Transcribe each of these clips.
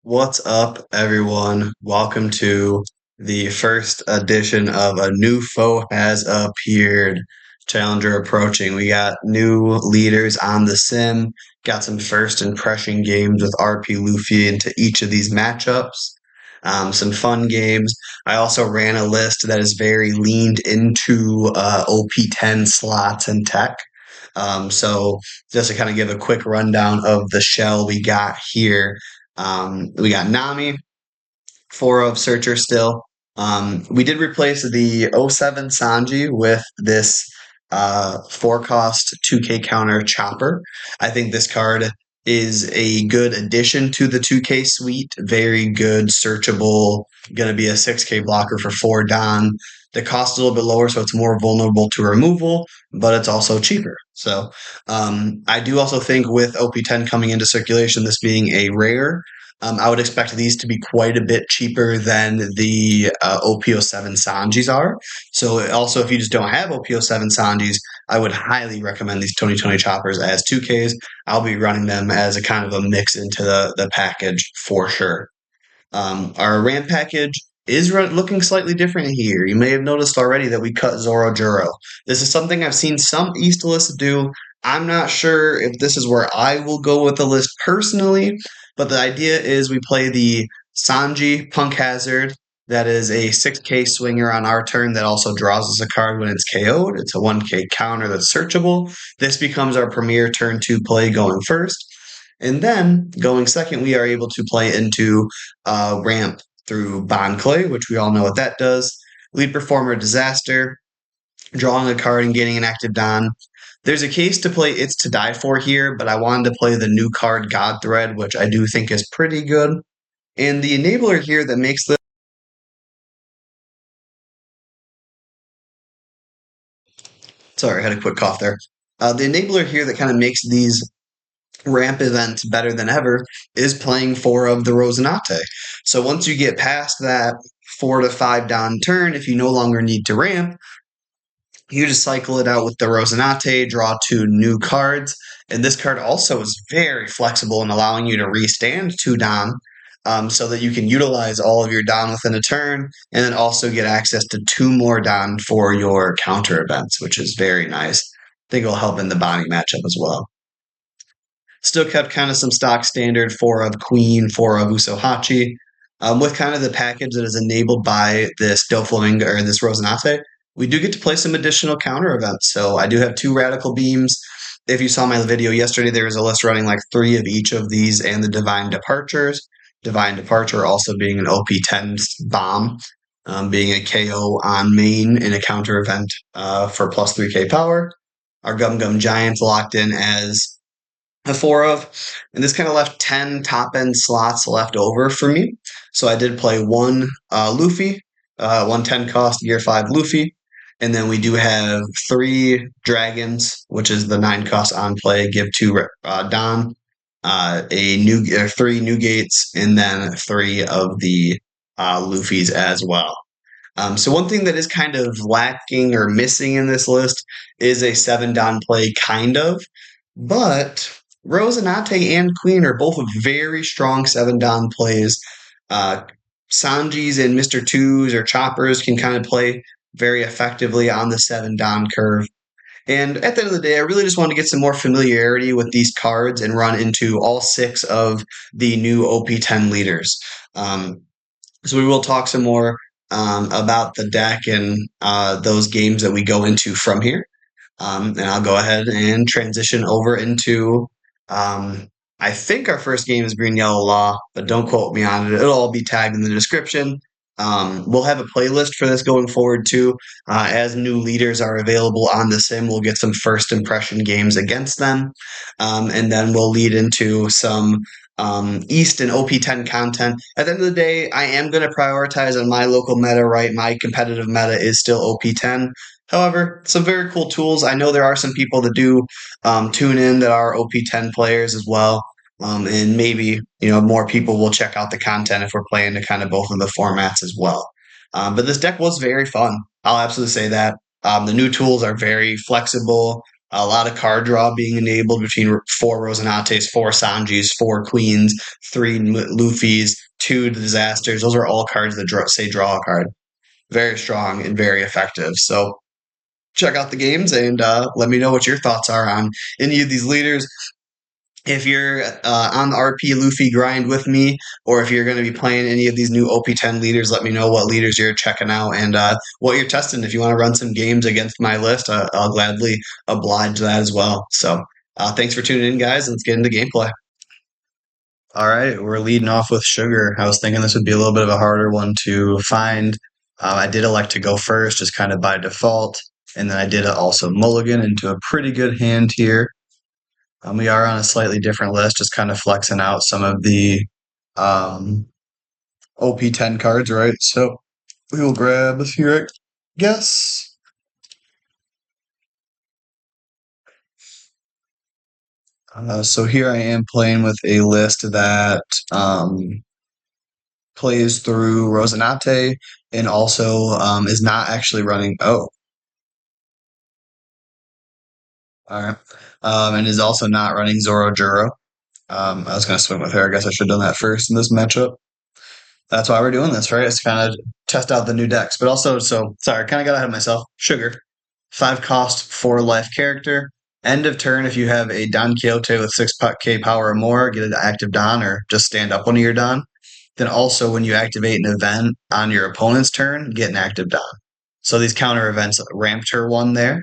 What's up, everyone? Welcome to the first edition of A New Foe Has Appeared. Challenger approaching. We got new leaders on the sim, got some first impression games with RP Luffy into each of these matchups. Some fun games. I also ran a list that is very leaned into OP10 slots and tech. So just to kind of give a quick rundown of the shell we got here. We got Nami, 4 of Searcher still. We did replace the '07 Sanji with this 4 cost 2K counter Chopper. I think this card is a good addition to the 2K suite. Very good, searchable, going to be a 6K blocker for 4 Don. The cost a little bit lower, so it's more vulnerable to removal, but it's also cheaper. So I do also think with OP10 coming into circulation, this being a rare, I would expect these to be quite a bit cheaper than the OP07 Sanjis are. So also, if you just don't have OP07 Sanjis, I would highly recommend these 2020 choppers as 2Ks. I'll be running them as a kind of a mix into the package for sure. Our ramp package is looking slightly different here. You may have noticed already that we cut Zoro Juro. This is something I've seen some East lists do. I'm not sure if this is where I will go with the list personally, but the idea is we play the Sanji Punk Hazard. That is a 6K swinger on our turn that also draws us a card when it's KO'd. It's a 1K counter that's searchable. This becomes our premier turn 2 play going first. And then going second, we are able to play into ramp through Bond Clay, which we all know what that does. Lead Performer Disaster, drawing a card and getting an active Don. There's a case to play It's to Die For here, but I wanted to play the new card God Thread, which I do think is pretty good. And the enabler here that makes the sorry, I had a quick cough there. The enabler here that kind of makes these ramp events better than ever is playing 4 of the Rosinante. So once you get past that 4 to 5 Don turn, if you no longer need to ramp, you just cycle it out with the Rosinante, draw 2 new cards. And this card also is very flexible in allowing you to restand 2 Don, so that you can utilize all of your Don within a turn, and then also get access to 2 more Don for your counter events, which is very nice. I think it'll help in the body matchup as well. Still kept kind of some stock standard 4 of Queen, 4 of Usohachi, with kind of the package that is enabled by this Doflamingo or this Rosinante. We do get to play some additional counter events. So I do have 2 Radical Beams. If you saw my video yesterday, there was a list running like 3 of each of these and the Divine Departures. Divine Departure also being an OP10 bomb, being a KO on main in a counter event for plus 3K power. Our Gum Gum Giants locked in as a 4 of, and this kind of left 10 top end slots left over for me. So I did play 1 Luffy, 110 cost Gear 5 Luffy, and then we do have 3 Dragons, which is the 9 cost on play, give 2 Don, 3 New Gates, and then 3 of the Luffys as well. So one thing that is kind of lacking or missing in this list is a 7 Don play, kind of, but Rosinante and Queen are both very strong 7 Don plays. Sanjis and Mr. 2s or Choppers can kind of play very effectively on the 7 Don curve. And at the end of the day, I really just want to get some more familiarity with these cards and run into all 6 of the new OP10 leaders. So we will talk some more about the deck and those games that we go into from here. And I'll go ahead and transition over into I think our first game is Green Yellow Law, but don't quote me on it. It'll all be tagged in the description. We'll have a playlist for this going forward too. As new leaders are available on the sim, we'll get some first impression games against them. And then we'll lead into some East and OP10 content. At the end of the day, I am going to prioritize on my local meta, right? My competitive meta is still OP10. However, some very cool tools. I know there are some people that do tune in that are OP10 players as well. And maybe, more people will check out the content if we're playing to kind of both of the formats as well. But this deck was very fun. I'll absolutely say that. The new tools are very flexible. A lot of card draw being enabled between four Rosanates, four Sanjis, four Queens, three Luffys, two Disasters. Those are all cards that say draw a card. Very strong and very effective. So check out the games and let me know what your thoughts are on any of these leaders. If you're on the RP Luffy grind with me, or if you're going to be playing any of these new OP10 leaders, let me know what leaders you're checking out and what you're testing. If you want to run some games against my list, I'll gladly oblige that as well. So thanks for tuning in, guys. Let's get into gameplay. All right, we're leading off with Sugar. I was thinking this would be a little bit of a harder one to find. I did elect to go first, just kind of by default. And then I did also mulligan into a pretty good hand here. We are on a slightly different list, just kind of flexing out some of the OP10 cards, right? So we will grab here, I guess. So here I am playing with a list that plays through Rosinante and also is not actually running. Oh, all right. And is also not running Zoro Juro. I was going to swim with her. I guess I should have done that first in this matchup. That's why we're doing this, right? It's kind of test out the new decks. But also, so sorry, kind of got ahead of myself. Sugar, 5 cost, 4 life character. End of turn, if you have a Don Quixote with 6k power or more, get an active Don or just stand up one of your Don. Then also, when you activate an event on your opponent's turn, get an active Don. So these counter events ramped her one there.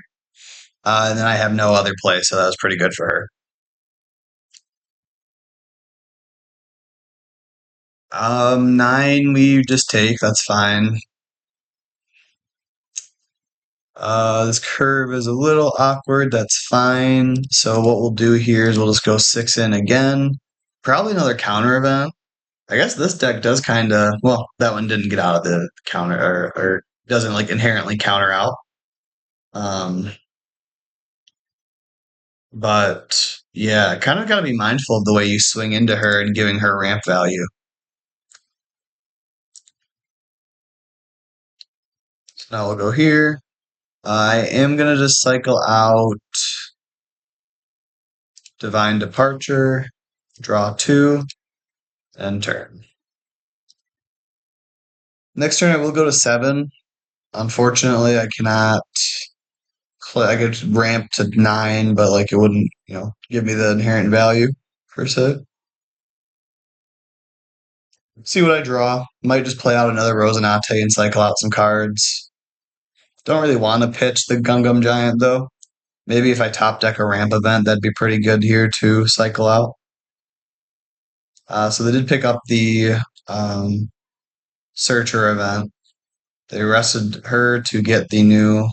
And then I have no other play, so that was pretty good for her. 9 we just take, that's fine. This curve is a little awkward, that's fine. So what we'll do here is we'll just go 6 in again. Probably another counter event. I guess this deck does kind of, well, that one didn't get out of the counter or doesn't like inherently counter out. But yeah, kind of got to be mindful of the way you swing into her and giving her ramp value. So now we'll go here. I am going to just cycle out Divine Departure, draw 2, and turn. Next turn I will go to 7. Unfortunately, I cannot. I could ramp to 9, but like it wouldn't, give me the inherent value per se. See what I draw. Might just play out another Rosinante and cycle out some cards. Don't really want to pitch the Gungam Giant though. Maybe if I top deck a ramp event, that'd be pretty good here to cycle out. So they did pick up the Searcher event. They rested her to get the new.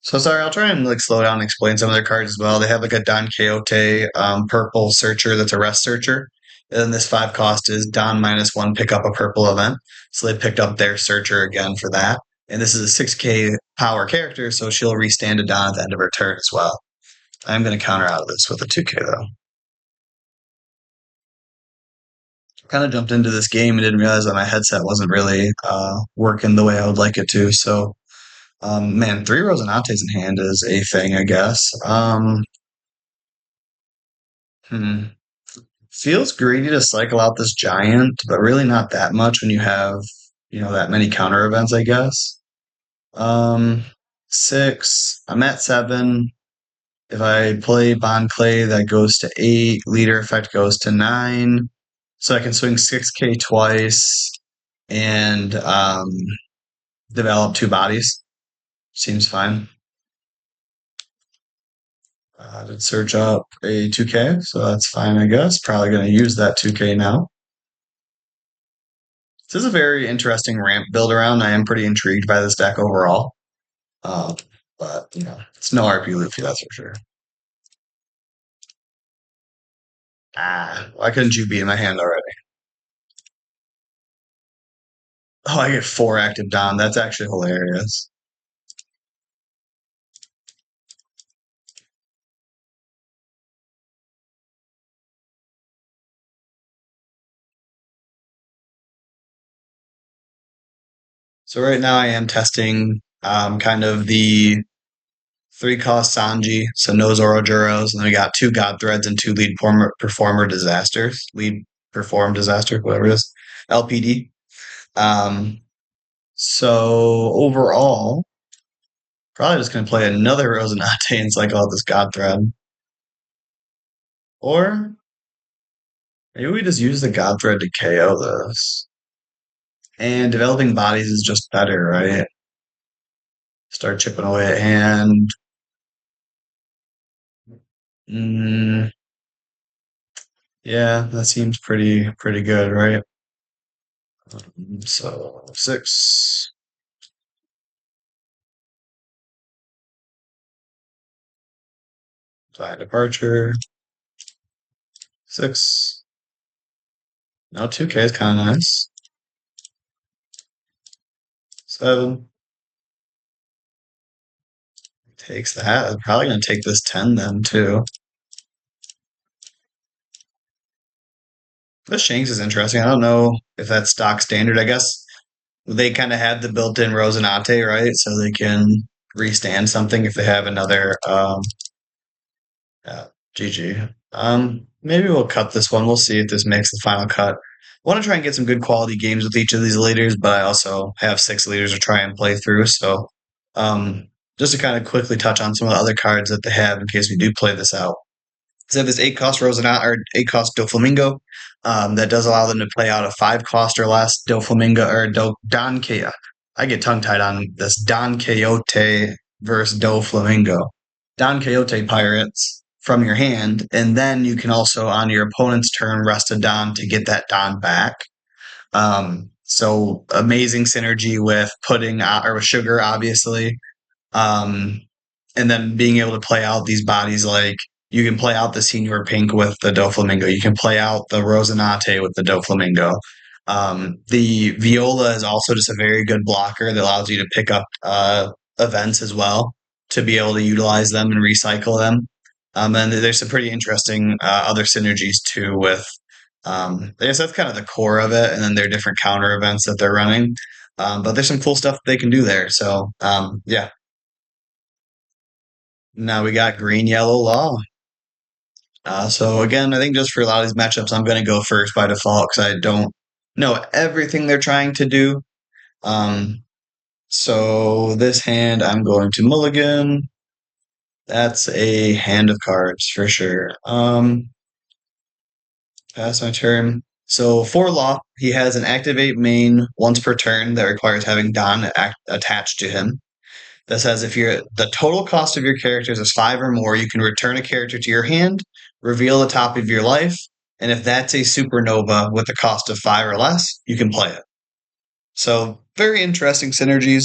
So sorry, I'll try and like slow down and explain some of their cards as well. They have like a Don Quixote purple Searcher that's a rest Searcher. And then this 5 cost is Don -1, pick up a purple event. So they picked up their Searcher again for that. And this is a 6k power character, so she'll restand a Don at the end of her turn as well. I'm going to counter out of this with a 2k though. Kind of jumped into this game and didn't realize that my headset wasn't really working the way I would like it to. So, man, 3 Rosinates in hand is a thing, I guess. Feels greedy to cycle out this giant, but really not that much when you have, that many counter events, I guess. 6. I'm at 7. If I play Bond Clay, that goes to 8. Leader effect goes to 9. So I can swing 6k twice and develop 2 bodies. Seems fine. Did search up a 2k, so that's fine, I guess. Probably going to use that 2k now. This is a very interesting ramp build around. I am pretty intrigued by this deck overall. But, it's no RP Luffy, that's for sure. Why couldn't you be in my hand already? Oh, I get 4 active Dom. That's actually hilarious. So right now I am testing kind of the 3 cost Sanji, so no Zorojuros, and then we got 2 God Threads and 2 Performer Disasters. Lead Perform Disaster, whatever it is. LPD. Um, so overall, probably just gonna play another Rosinante and cycle out this God Thread. Or maybe we just use the God Thread to KO this. And developing bodies is just better, right? Start chipping away at hand. Mm, yeah, that seems pretty good, right? So 6. Fine departure. 6. No, 2K is kind of nice. 7. Takes that. I'm probably gonna take this 10 then too. This Shanks is interesting. I don't know if that's stock standard. I guess they kind of have the built-in Rosinante, right? So they can restand something if they have another yeah, GG. Maybe we'll cut this one. We'll see if this makes the final cut. I want to try and get some good quality games with each of these leaders, but I also have 6 leaders to try and play through. So, just to kind of quickly touch on some of the other cards that they have in case we do play this out. So they have this 8 cost Rosinante or 8 cost Doflamingo, that does allow them to play out a 5 cost or less Doflamingo or Don Quixote. I get tongue tied on this Don Quixote versus Doflamingo. Don Quixote pirates from your hand, and then you can also on your opponent's turn rest a Don to get that Don back. So amazing synergy with pudding or with sugar, obviously. Um, and then being able to play out these bodies like you can play out the Senior Pink with the Doflamingo. You can play out the Rosinante with the Doflamingo. The Viola is also just a very good blocker that allows you to pick up events as well to be able to utilize them and recycle them. And there's some pretty interesting other synergies too with I guess that's kind of the core of it, and then there are different counter events that they're running. But there's some cool stuff they can do there. So yeah, now we got green, yellow, law. So again, I think just for a lot of these matchups, I'm going to go first by default because I don't know everything they're trying to do. Um, so this hand, I'm going to mulligan. That's a hand of cards for sure. Pass my turn. So for law, he has an activate main once per turn that requires having Don attached to him. That says if the total cost of your characters is 5 or more, you can return a character to your hand, reveal the top of your life, and if that's a supernova with a cost of 5 or less, you can play it. So very interesting synergies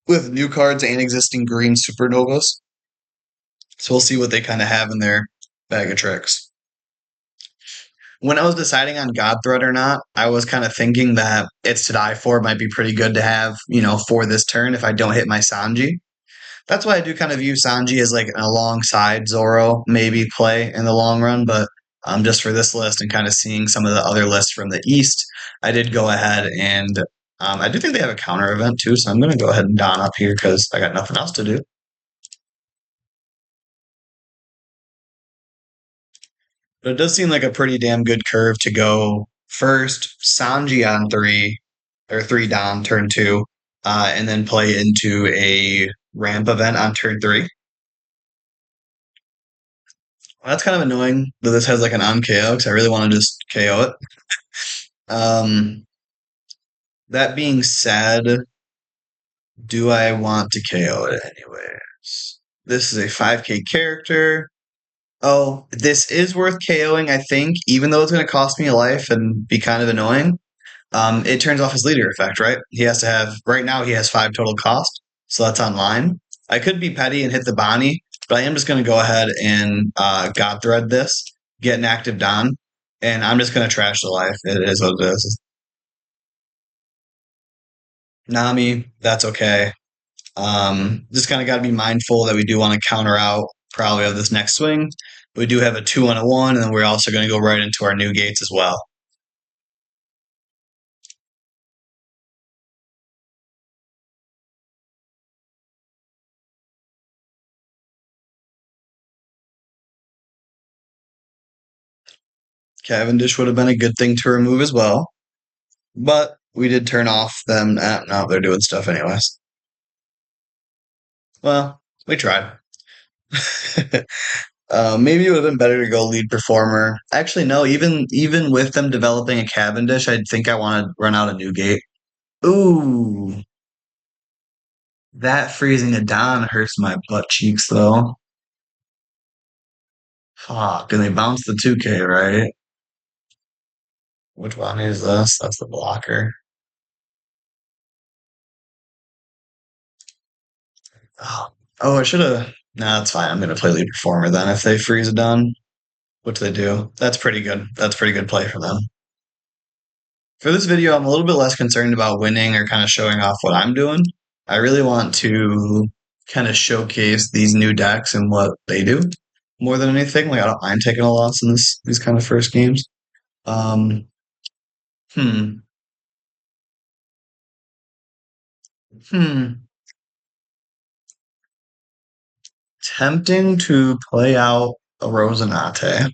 with new cards and existing green supernovas. So we'll see what they kind of have in their bag of tricks. When I was deciding on God Thread or not, I was kind of thinking that it's to die for might be pretty good to have, for this turn if I don't hit my Sanji. That's why I do kind of view Sanji as like an alongside Zoro maybe play in the long run, but just for this list and kind of seeing some of the other lists from the East, I did go ahead and I do think they have a counter event too, so I'm going to go ahead and don up here because I got nothing else to do. But it does seem like a pretty damn good curve to go first Sanji on 3 or 3 don turn 2, and then play into a ramp event on turn 3. Well, that's kind of annoying that this has like an on KO because I really want to just KO it. Um, that being said, do I want to KO it anyways? This is a 5K character. Oh, this is worth KOing, I think, even though it's going to cost me a life and be kind of annoying. It turns off his leader effect, right? He has to have, right now, he has 5 total cost, so that's online. I could be petty and hit the Bonnie, but I am just going to go ahead and God Thread this, get an active Don, and I'm just going to trash the life. It is what it is. Nami, that's okay. Just kind of got to be mindful that we do want to counter out probably of this next swing. We do have a 2 and a 1, and then we're also going to go right into our new gates as well. Cavendish would have been a good thing to remove as well, but we did turn off them. No, they're doing stuff anyways. Well, we tried. Maybe it would have been better to go lead performer. Actually, no. Even with them developing a Cavendish, I think I want to run out a new gate. Ooh, that freezing a Don hurts my butt cheeks though. Fuck, and they bounce the 2K, right? Which one is this? That's the blocker. Oh, I should have. Nah, that's fine. I'm gonna play lead performer then. If they freeze a Don, which they do, that's pretty good. That's pretty good play for them. For this video, I'm a little bit less concerned about winning or kind of showing off what I'm doing. I really want to kind of showcase these new decks and what they do more than anything. Like I don't mind taking a loss in these kind of first games. Um, hmm, hmm. Tempting to play out a Rosinante,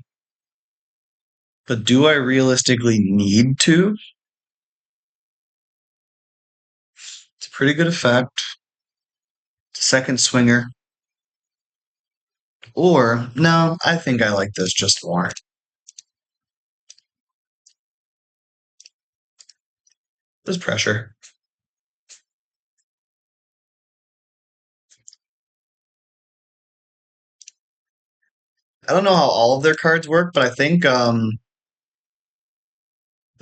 but do I realistically need to? It's a pretty good effect. Second swinger. Or, no, I think I like this just more. There's pressure. I don't know how all of their cards work, but I think the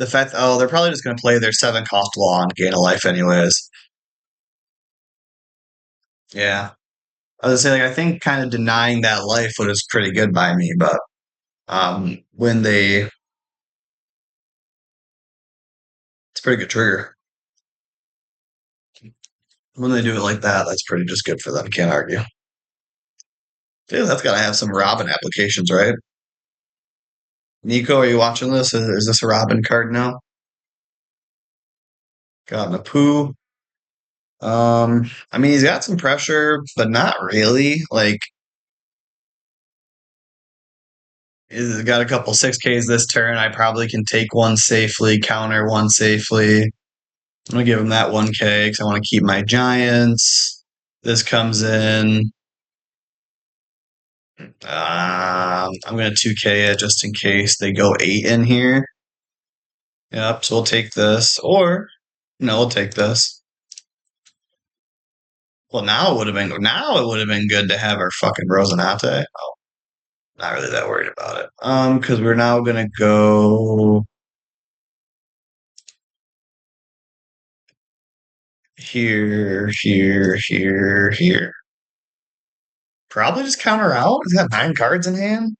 fact oh, they're probably just gonna play their 7 cost law and gain a life anyways. Yeah. I was gonna say like I think kind of denying that life was pretty good by me, but when they it's a pretty good trigger. When they do it like that, that's pretty just good for them. Can't argue. Dude, that's gotta have some Robin applications, right? Nico, are you watching this? Is this a Robin card now? Got Napu. I mean, he's got some pressure, but not really. Like, he's got a couple 6Ks this turn. I probably can take one safely, counter one safely. I'm gonna give him that 1K because I want to keep my Giants. This comes in. I'm gonna 2K it just in case they go 8 in here. Yep, so we'll take this. Or no, we'll take this. Well, now it would have been good to have our fucking Rosinante. Oh, not really that worried about it. Because we're now gonna go here, here, here, here. Probably just counter out. He's got 9 cards in hand.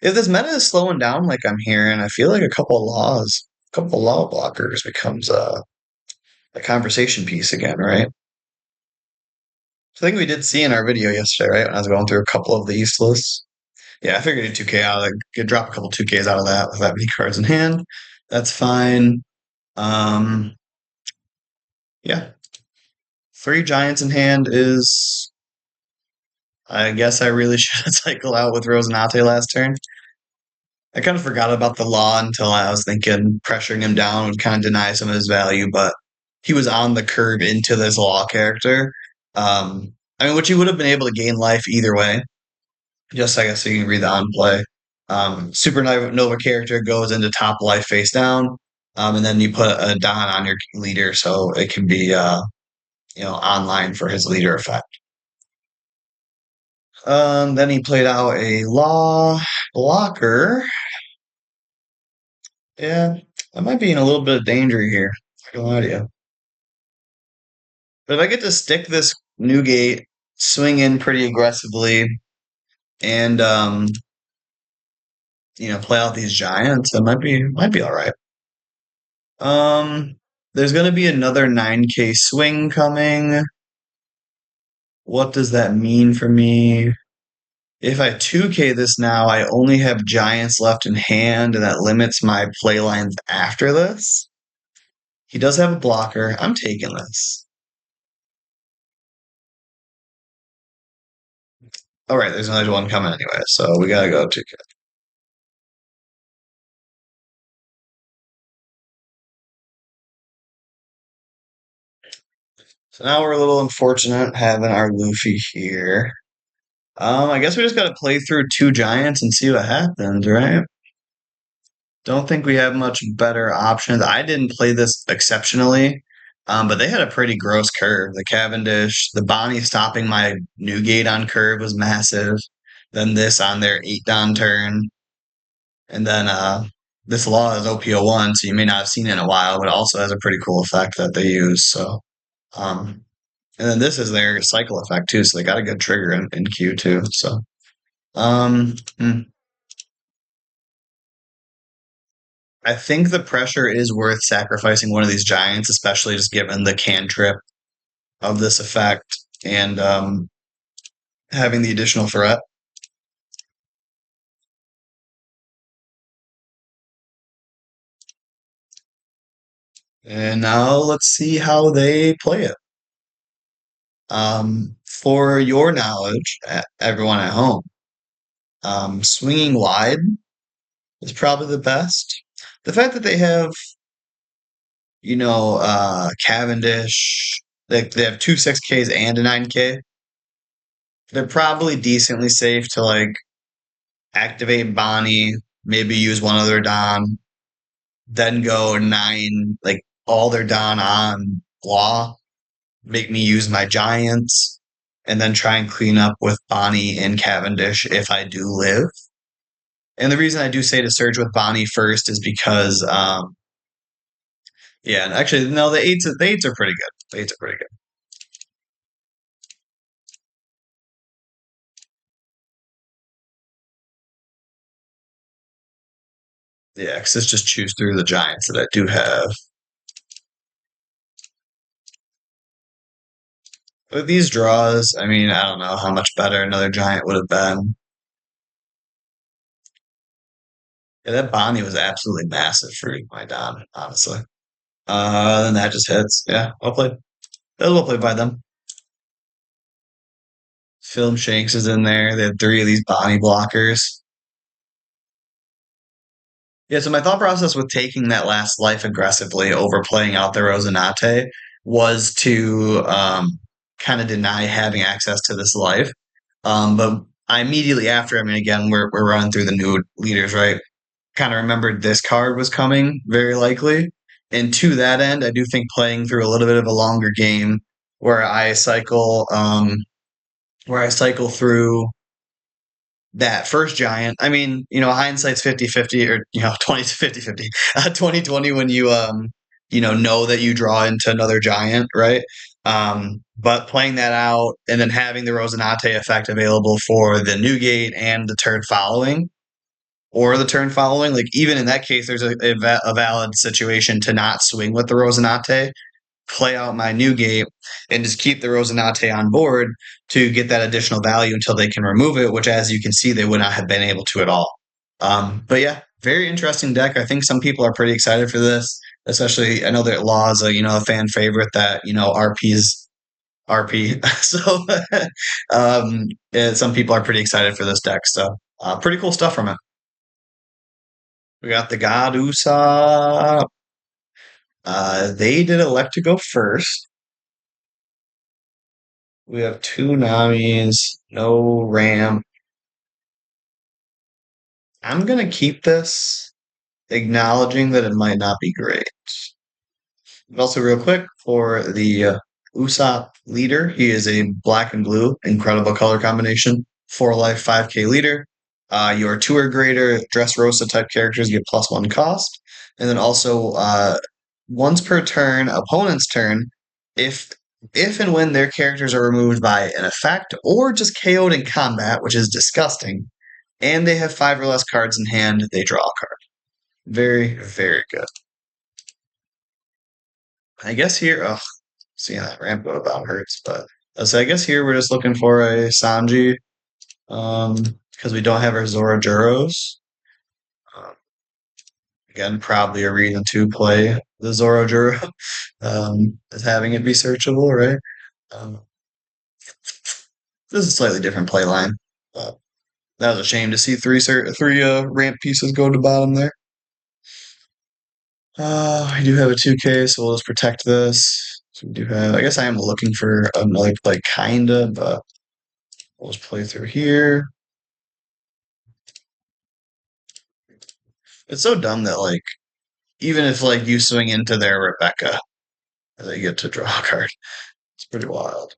If this meta is slowing down like I'm hearing, I feel like a couple law blockers becomes a conversation piece again, right? So I think we did see in our video yesterday, right? When I was going through a couple of the East lists. Yeah, I figured a 2K out of that, could drop a couple 2Ks out of that with that many cards in hand. That's fine. Um, yeah. 3 Giants in hand is I guess I really should have cycled out with Rosinante last turn. I kind of forgot about the law until I was thinking pressuring him down would kind of deny some of his value, but he was on the curve into this law character. I mean, which he would have been able to gain life either way. Just I guess so you can read the on play. Supernova character goes into top life face down, and then you put a Don on your leader so it can be online for his leader effect. Then he played out a law blocker. Yeah, I might be in a little bit of danger here. I can lie to you. But if I get to stick this new gate, swing in pretty aggressively, and play out these giants, it might be all right. Um, there's gonna be another 9K swing coming. What does that mean for me? If I 2K this now, I only have giants left in hand, and that limits my play lines after this. He does have a blocker. I'm taking this. All right, there's another one coming anyway, so we gotta go 2K. So now we're a little unfortunate having our Luffy here. I guess we just gotta play through two giants and see what happens, right? Don't think we have much better options. I didn't play this exceptionally, but they had a pretty gross curve. The Cavendish, the Bonnie stopping my Newgate on curve was massive. Then this on their 8 down turn. And then this law is OP01, so you may not have seen it in a while, but it also has a pretty cool effect that they use. So um and then this is their cycle effect too, so they got a good trigger in Q too. So um hmm. I think the pressure is worth sacrificing one of these giants, especially just given the cantrip of this effect and having the additional threat. And now let's see how they play it. For your knowledge, everyone at home, swinging wide is probably the best. The fact that they have, Cavendish, they have two 6Ks and a 9K, they're probably decently safe to like activate Bonnie, maybe use one other Don, then go 9, like all their Don on Law, make me use my Giants, and then try and clean up with Bonnie and Cavendish if I do live. And the reason I do say to surge with Bonnie first is because, yeah, actually, no, the eights are pretty good. The eights are pretty good. Yeah, because let's just choose through the Giants that I do have. With these draws, I mean, I don't know how much better another Giant would have been. Yeah, that Bonnie was absolutely massive for my Don, honestly. Then that just hits. Yeah, well played. That was well played by them. Film Shanks is in there. They had three of these Bonnie blockers. Yeah, so my thought process with taking that last life aggressively over playing out the Rosinante was to kind of deny having access to this life. But I immediately after, I mean, again, we're running through the new leaders, right? Kind of remembered this card was coming, very likely. And to that end, I do think playing through a little bit of a longer game where I cycle through that first giant. I mean, hindsight's 50-50 or, 20 to 50-50. 2020 when you know that you draw into another giant, right? But playing that out and then having the Rosinante effect available for the Newgate and the turn following, or the turn following. Like even in that case, there's a valid situation to not swing with the Rosinante, play out my Newgate, and just keep the Rosinante on board to get that additional value until they can remove it, which, as you can see, they would not have been able to at all. But yeah, very interesting deck. I think some people are pretty excited for this, especially I know that Law is a fan favorite that RP's RP. So some people are pretty excited for this deck. So pretty cool stuff from it. We got the God Usopp. They did elect to go first. We have two Namis, no Ram. I'm gonna keep this, acknowledging that it might not be great. But also, real quick, for the Usopp leader, he is a black and blue, incredible color combination. 4 life, 5K leader. Your tour grader, Dressrosa type characters get +1 cost. And then also, once per turn, opponent's turn, if if and when their characters are removed by an effect or just KO'd in combat, which is disgusting, and they have 5 or less cards in hand, they draw a card. Very, very good. I guess here, oh, seeing that ramp go about hurts, but so I guess here we're just looking for a Sanji, because we don't have our Zora Juros. Um, Again, probably a reason to play the Zoro Juro, as having it be searchable, right? Um, this is a slightly different play line. That was a shame to see three ramp pieces go to bottom there. I do have a 2K, so we'll just protect this. So we do have, I guess I am looking for another play, kinda, but we'll just play through here. It's so dumb that, like, even if, like, you swing into their Rebecca, they get to draw a card. It's pretty wild.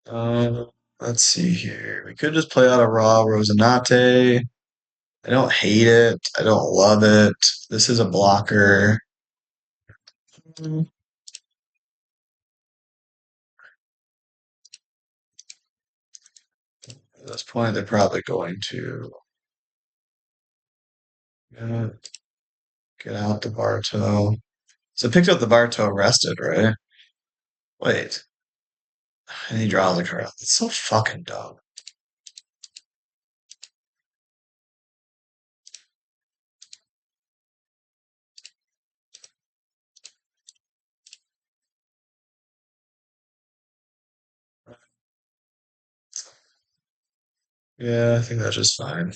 Um, let's see here. We could just play out a raw Rosinante. I don't hate it. I don't love it. This is a blocker. At this point, they're probably going to uh, get out the Bartow. So it picks up the Bartow rested, right? Wait. And he draws a card. It's so fucking dumb. Yeah, I think that's just fine.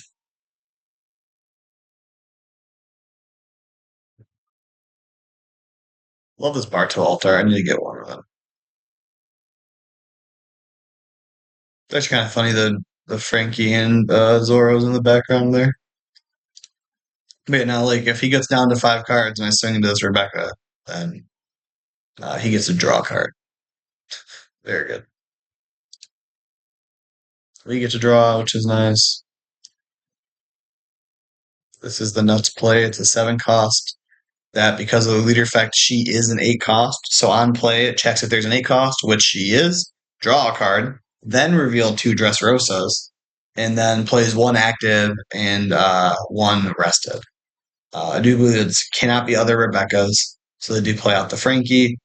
Love this Bartow altar. I need to get one of them. It's actually kind of funny the Frankie and Zoro's in the background there. But yeah, now, like, if he gets down to 5 cards and I swing into this Rebecca, then he gets to draw a card. Very good. We get to draw, which is nice. This is the nuts play. It's a 7 cost. That because of the leader effect, she is an 8 cost. So on play, it checks if there's an 8 cost, which she is. Draw a card, then reveal 2 Dressrosas, and then plays 1 active and 1 rested. I do believe it cannot be other Rebeccas, so they do play out the Frankie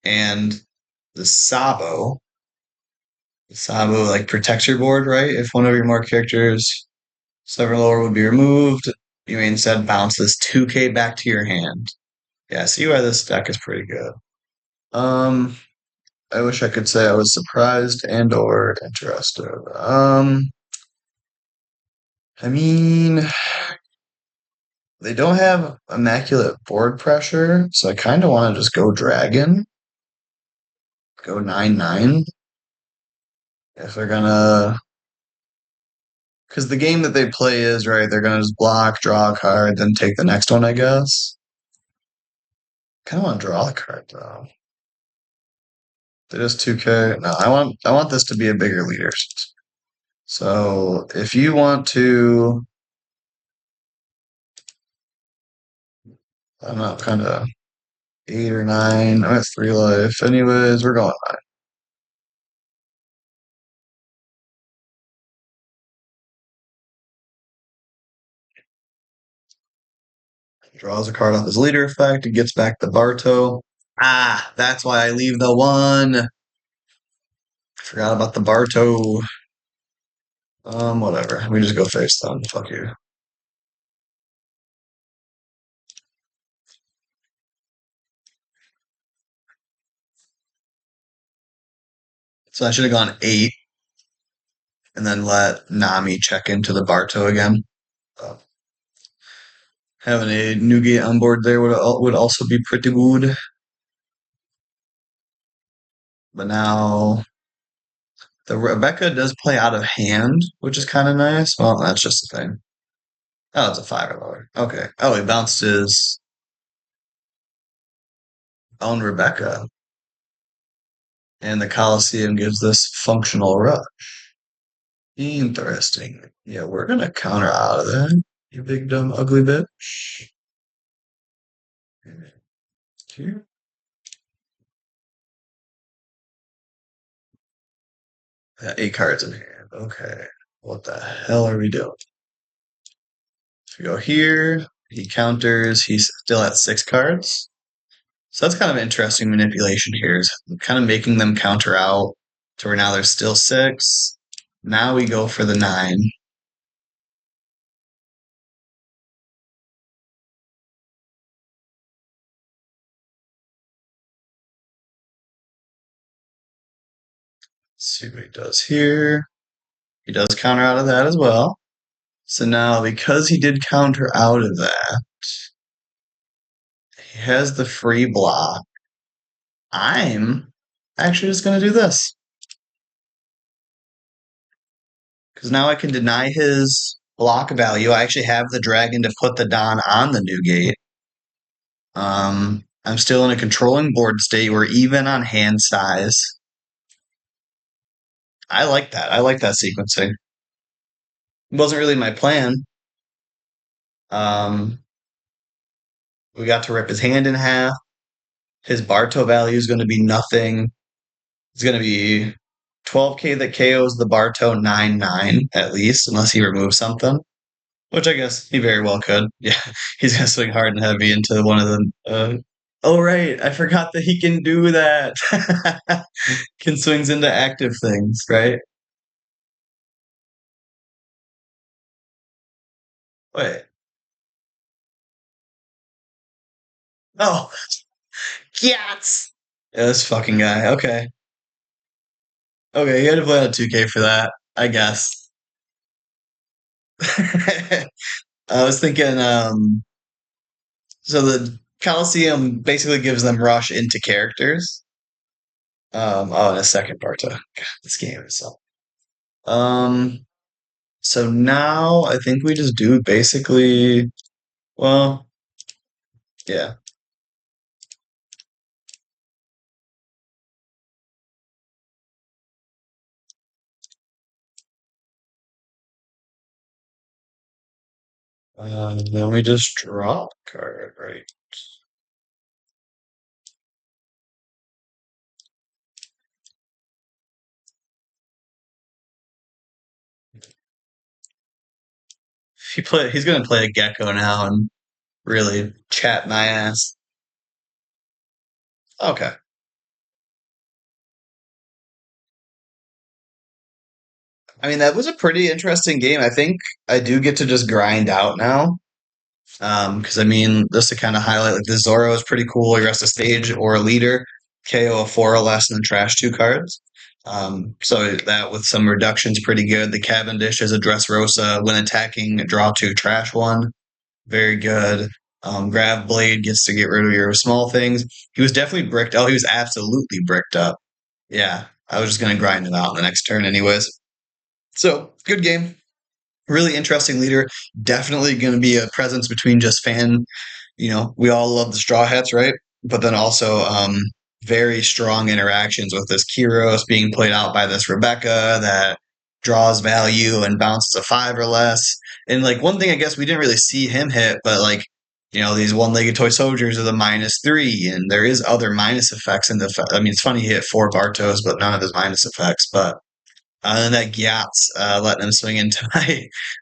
and the Sabo. The Sabo like protects your board, right? If one of your more characters 7 lower would be removed, you may instead bounce this 2K back to your hand. Yeah, see why this deck is pretty good. Um, I wish I could say I was surprised and or interested. I mean, they don't have immaculate board pressure, so I kind of want to just go dragon, go 9/9 if they're gonna. Because the game that they play is right, they're gonna just block, draw a card, then take the next one, I guess. Kind of want to draw the card though. They just 2K. No, I want this to be a bigger leader. So if you want to, I don't know, kind of 8 or 9. I'm at 3 life. Anyways, we're going 9. Draws a card off his leader effect. He gets back the Bartow. Ah, that's why I leave the 1. Forgot about the Bartow. Whatever. We just go face down. Fuck you. So I should have gone 8 and then let Nami check into the Bartow again. Uh, Having a Newgate on board there would also be pretty good. But now the Rebecca does play out of hand, which is kind of nice. Well, that's just the thing. Oh, it's a 5 or lower. Okay. Oh, he bounced his own Rebecca. And the Coliseum gives this functional rush. Interesting. Yeah, we're gonna counter out of that, you big dumb ugly bitch. Here. Yeah, 8 cards in hand. Okay. What the hell are we doing? If we go here, he counters, he's still at 6 cards. So that's kind of interesting manipulation here, is kind of making them counter out to where now there's still 6. Now we go for the 9. Let's see what he does here. He does counter out of that as well. So now, because he did counter out of that, He has the free block. I'm actually just going to do this because now I can deny his block value. I actually have the dragon to put the Don on the new gate. I'm still in a controlling board state. We're even on hand size. I like that. I like that sequencing. It wasn't really my plan. Um, we got to rip his hand in half. His Barto value is going to be nothing. It's going to be 12k that KOs the Barto 9-9 at least, unless he removes something, which I guess he very well could. Yeah, he's going to swing hard and heavy into one of the. Oh, right. I forgot that he can do that. Can swings into active things, right? Wait. Oh, yes. Yeah, this fucking guy. Okay. Okay, you had to play on 2K for that, I guess. I was thinking, so the Coliseum basically gives them rush into characters. Oh, in a second, Barta. God, this game is so. Um, so now I think we just do basically, well, yeah. Then we just draw a card, right? He's gonna play a gecko now and really chat my ass. Okay. I mean, that was a pretty interesting game. I think I do get to just grind out now. Because I mean, just to kind of highlight, like the Zoro is pretty cool. You're a stage or a leader, KO a four or less, and then trash two cards. So that with some reductions, pretty good. The Cavendish is a Dressrosa when attacking, draw two, trash one, very good. Grav Blade gets to get rid of your small things. He was definitely bricked. Oh, he was absolutely bricked up. Yeah, I was just gonna grind him out in the next turn, anyways. So good game, really interesting leader. Definitely going to be a presence between just fan. We all love the Straw Hats, right? But then also very strong interactions with this Kyros being played out by this Rebecca that draws value and bounces a five or less. And like one thing, I guess we didn't really see him hit, but like these one-legged toy soldiers are the -3, and there is other minus effects in the. I mean, it's funny he hit four Bartos, but none of his minus effects. But and that Gyat's letting him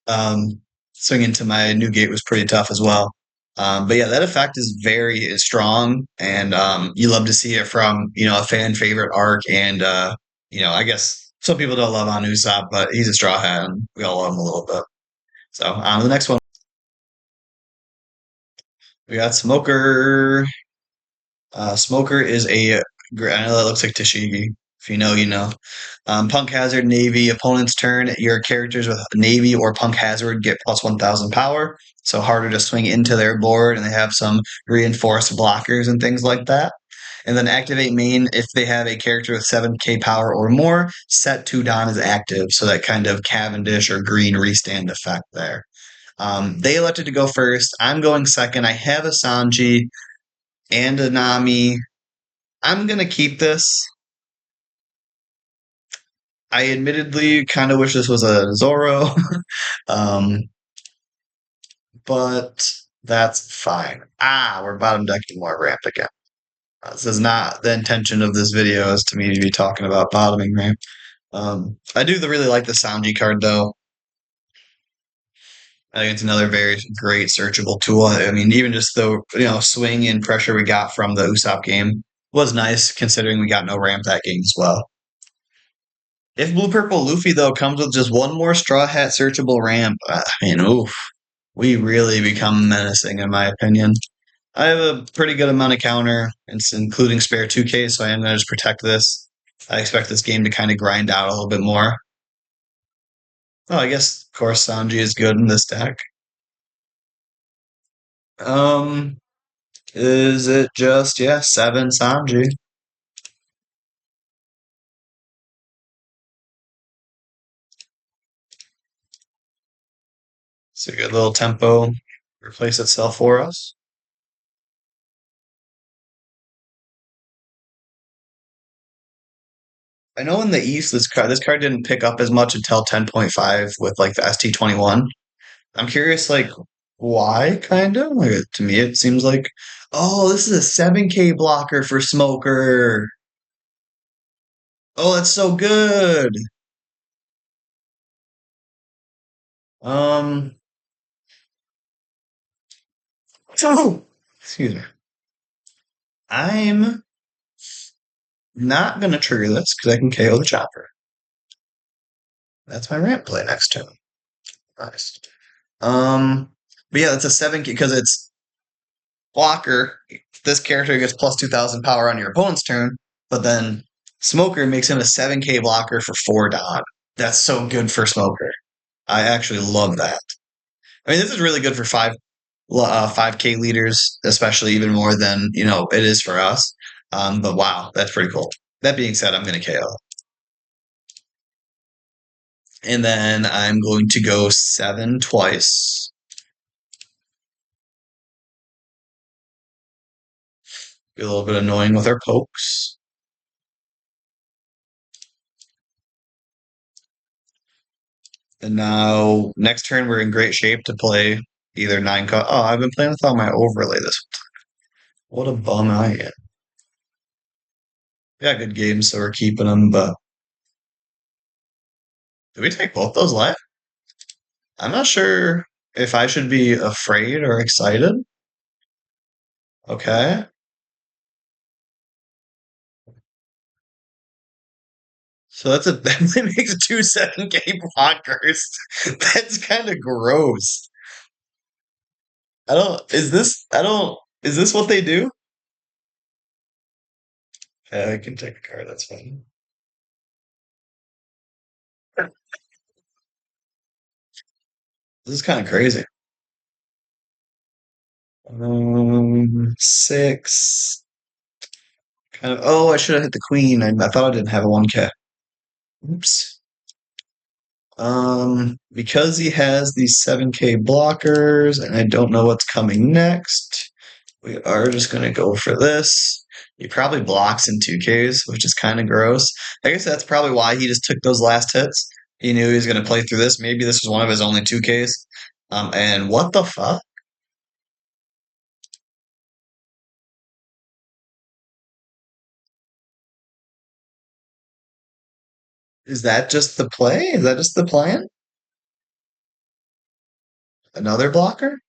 um, swing into my new gate was pretty tough as well. But yeah, that effect is very strong, and you love to see it from a fan favorite arc. And I guess some people don't love on Usopp, but he's a straw hat, and we all love him a little bit. So on the next one, we got Smoker. Smoker is I know that looks like Tashigi. If you know, you know. Punk Hazard, Navy, opponent's turn. Your characters with Navy or Punk Hazard get plus 1,000 power, so harder to swing into their board, and they have some reinforced blockers and things like that. And then activate main if they have a character with 7k power or more, set 2 Don as active, so that kind of Cavendish or green restand effect there. They elected to go first. I'm going second. I have a Sanji and a Nami. I'm gonna keep this. I admittedly kind of wish this was a Zoro, um, but that's fine. We're bottom decking more ramp again. This is not the intention of this video is to me to be talking about bottoming ramp. I do really like the Sanji card though. I think it's another very great searchable tool. I mean, even just the swing and pressure we got from the Usopp game was nice, considering we got no ramp that game as well. If Blue Purple Luffy though comes with just one more Straw Hat searchable ramp, I mean, oof, we really become menacing in my opinion. I have a pretty good amount of counter, it's including spare 2K, so I am gonna just protect this. I expect this game to kind of grind out a little bit more. Oh, I guess of course Sanji is good in this deck. Um, Is it just, yeah, 7 Sanji? It's a good little tempo replace itself for us. I know in the East this card didn't pick up as much until 10.5 with like the ST21. I'm curious, like, why, kind of? Like, to me, it seems like, oh, this is a 7K blocker for Smoker. Oh, that's so good. Um, oh, excuse me. I'm not gonna trigger this because I can KO the chopper. That's my ramp play next turn. Nice. Um, but yeah, that's a 7K because it's blocker. This character gets plus 2,000 power on your opponent's turn, but then Smoker makes him a 7K blocker for 4 dot. That's so good for Smoker. I actually love that. I mean, this is really good for 5K leaders, especially even more than it is for us. But wow, that's pretty cool. That being said, I'm going to KO, and then I'm going to go 7 twice. Be a little bit annoying with our pokes. And now next turn we're in great shape to play either 9 cut. Oh, I've been playing without my overlay this time. What a bum I am. Yeah, good games, so we're keeping them, but do we take both those live? I'm not sure if I should be afraid or excited. Okay. So that only makes 2 7K blockers. That's kind of gross. Is this what they do? Yeah, I can take a card, that's fine. This is kind of crazy. 6. Kind of. Oh, I should have hit the queen. I thought I didn't have a 1K. Oops. Because he has these 7K blockers, and I don't know what's coming next, we are just gonna go for this. He probably blocks in 2Ks, which is kind of gross. I guess that's probably why he just took those last hits. He knew he was gonna play through this. Maybe this was one of his only 2Ks. And what the fuck? Is that just the play? Is that just the plan? Another blocker?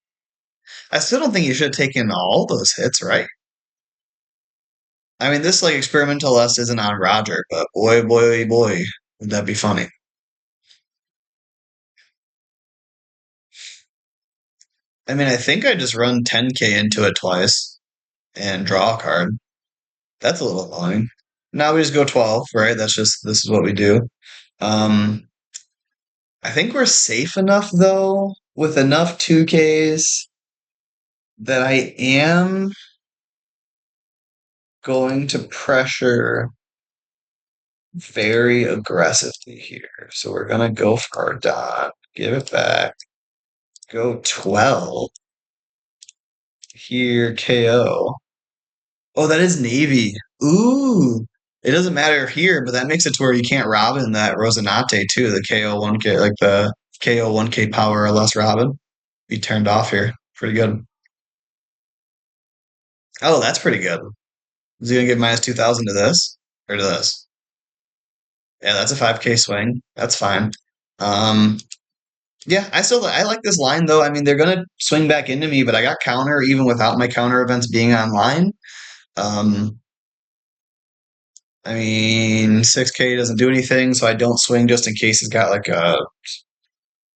I still don't think you should have taken all those hits, right? I mean, this like experimental lust isn't on Roger, but boy, would that be funny? I mean, I think I just run 10K into it twice and draw a card. That's a little annoying. Now we just go 12, right? This is what we do. Um, I think we're safe enough though, with enough 2Ks that I am going to pressure very aggressively here. So we're gonna go for our dot, give it back, go 12 here, KO. Oh, that is Navy. Ooh. It doesn't matter here, but that makes it to where you can't Robin that Rosinante too, the KO 1K, like the KO 1K power or less Robin. Be turned off here. Pretty good. Oh, that's pretty good. Is he gonna give minus 2,000 to this? Or to this? Yeah, that's a 5K swing. That's fine. Um, yeah, I like this line though. I mean, they're gonna swing back into me, but I got counter even without my counter events being online. Um, I mean, 6K doesn't do anything, so I don't swing just in case he's got like a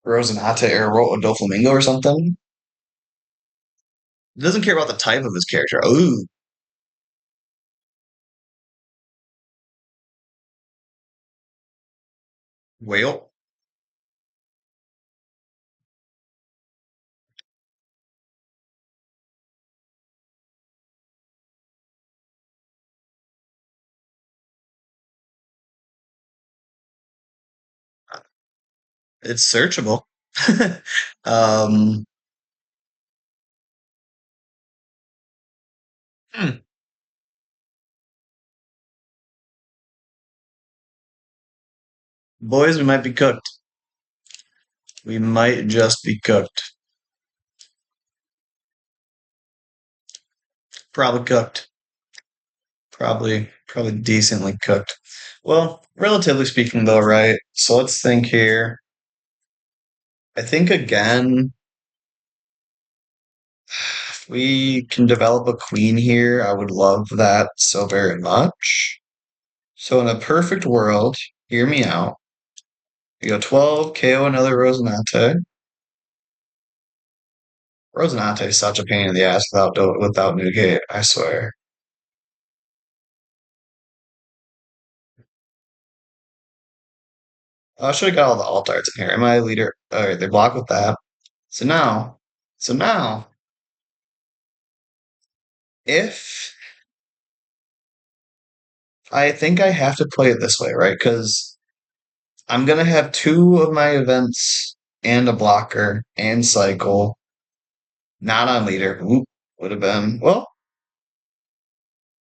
Rosinante or a Doflamingo or something. Doesn't care about the type of his character. Ooh, whale. It's searchable. um, hmm, boys, we might be cooked. We might just be cooked. Probably cooked. Probably decently cooked. Well, relatively speaking, though, right? So let's think here. I think again, if we can develop a queen here, I would love that so very much. So in a perfect world, hear me out. You go 12, KO another Rosinante. Rosinante is such a pain in the ass without Nugate, I swear. I should have got all the alt arts in here. Am I a leader? Alright, they block with that. So now, so now, if I think I have to play it this way, right? Because I'm gonna have two of my events and a blocker and cycle, not on leader. Oop, would have been well.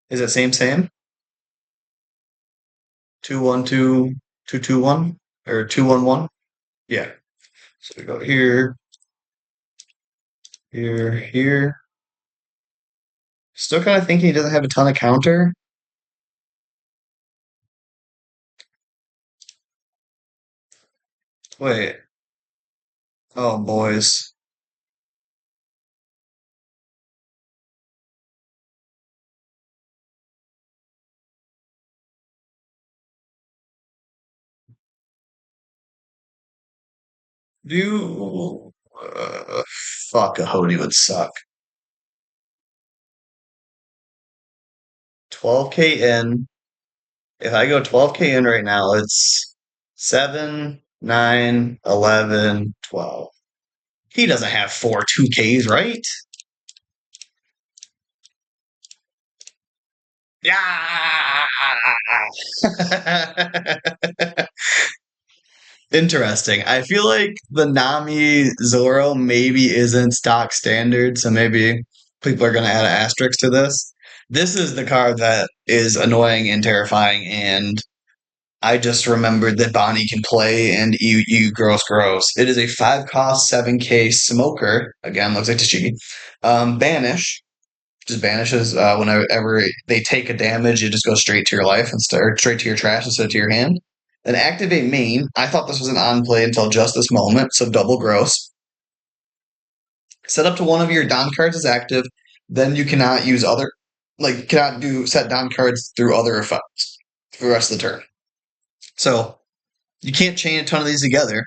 Is it same? 2-1-2, 2-2-1, or 2-1-1? Yeah. So we go here, here. Still kind of thinking he doesn't have a ton of counter. Wait. Oh, boys. Do fuck a Hody would suck. 12K in. If I go 12K in right now, it's 7, 9, 11, 12. He doesn't have four 2Ks, right? Yeah. Interesting. I feel like the Nami Zoro maybe isn't stock standard, so maybe people are going to add an asterisk to this. This is the card that is annoying and terrifying, and I just remembered that Bonnie can play, and gross. It is a 5 cost 7K smoker. Again, looks like Tashigi. Banish. Just banishes whenever they take a damage, it just goes straight to your life instead, or straight to your trash instead of to your hand. Then activate main. I thought this was an on play until just this moment, so double gross. Set up to one of your Don cards is active, then you cannot use other, like, cannot do set Don cards through other effects for the rest of the turn. So you can't chain a ton of these together.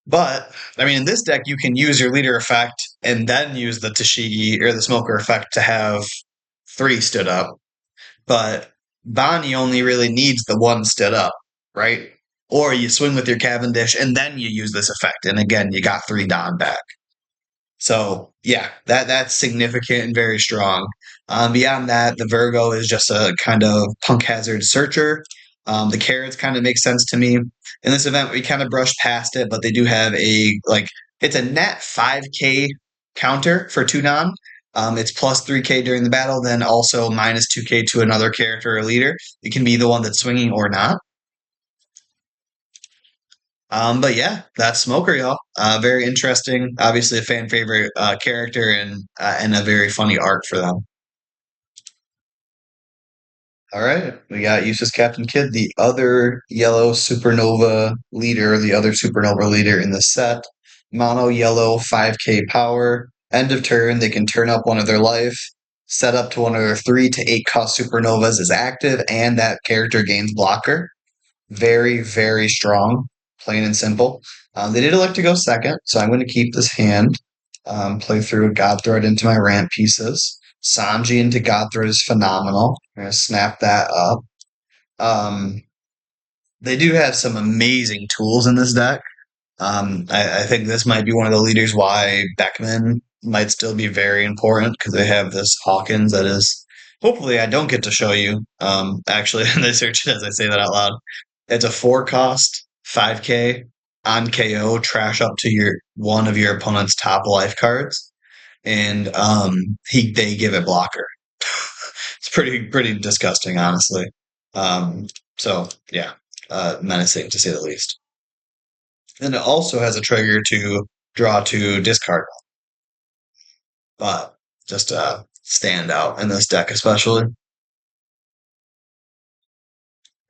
But I mean, in this deck, you can use your leader effect and then use the Tashigi or the Smoker effect to have three stood up. But Bonnie only really needs the one stood up, right? Or you swing with your Cavendish and then you use this effect, and again, you got three Don back. So yeah, that's significant and very strong. Beyond that, the Virgo is just a kind of punk hazard searcher. The carrots kind of make sense to me. In this event, we kind of brushed past it, but they do have it's a net 5K counter for two non. It's plus 3K during the battle, then also minus 2K to another character or leader. It can be the one that's swinging or not. But yeah, that's Smoker, y'all. Very interesting. Obviously, a fan favorite character and a very funny arc for them. All right, we got Eustass Captain Kid, the other yellow supernova leader, the other supernova leader in the set. Mono yellow 5K power. End of turn, they can turn up one of their life. Set up to one of their 3 to 8 cost supernovas is active, and that character gains blocker. Very, very strong, plain and simple. They did elect to go second, so I'm going to keep this hand. Play through God Thread into my ramp pieces. Sanji into God Thread is phenomenal. I'm going to snap that up. Um, they do have some amazing tools in this deck. I think this might be one of the leaders why Beckman might still be very important because they have this Hawkins that is. Hopefully, I don't get to show you. Actually, in the search as I say that out loud. It's a 4 cost, 5K. on KO trash up to your one of your opponent's top life cards, and they give it blocker. It's pretty disgusting, honestly. Um, so yeah, menacing to say the least. And it also has a trigger to draw to discard, but just stand out in this deck especially.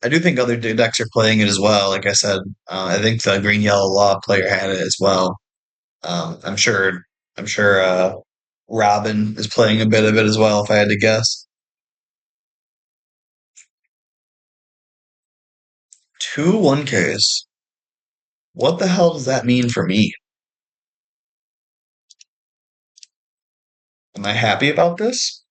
I do think other decks are playing it as well. Like I said, I think the green yellow law player had it as well. I'm sure. I'm sure. Robin is playing a bit of it as well. If I had to guess, two 1Ks. What the hell does that mean for me? Am I happy about this?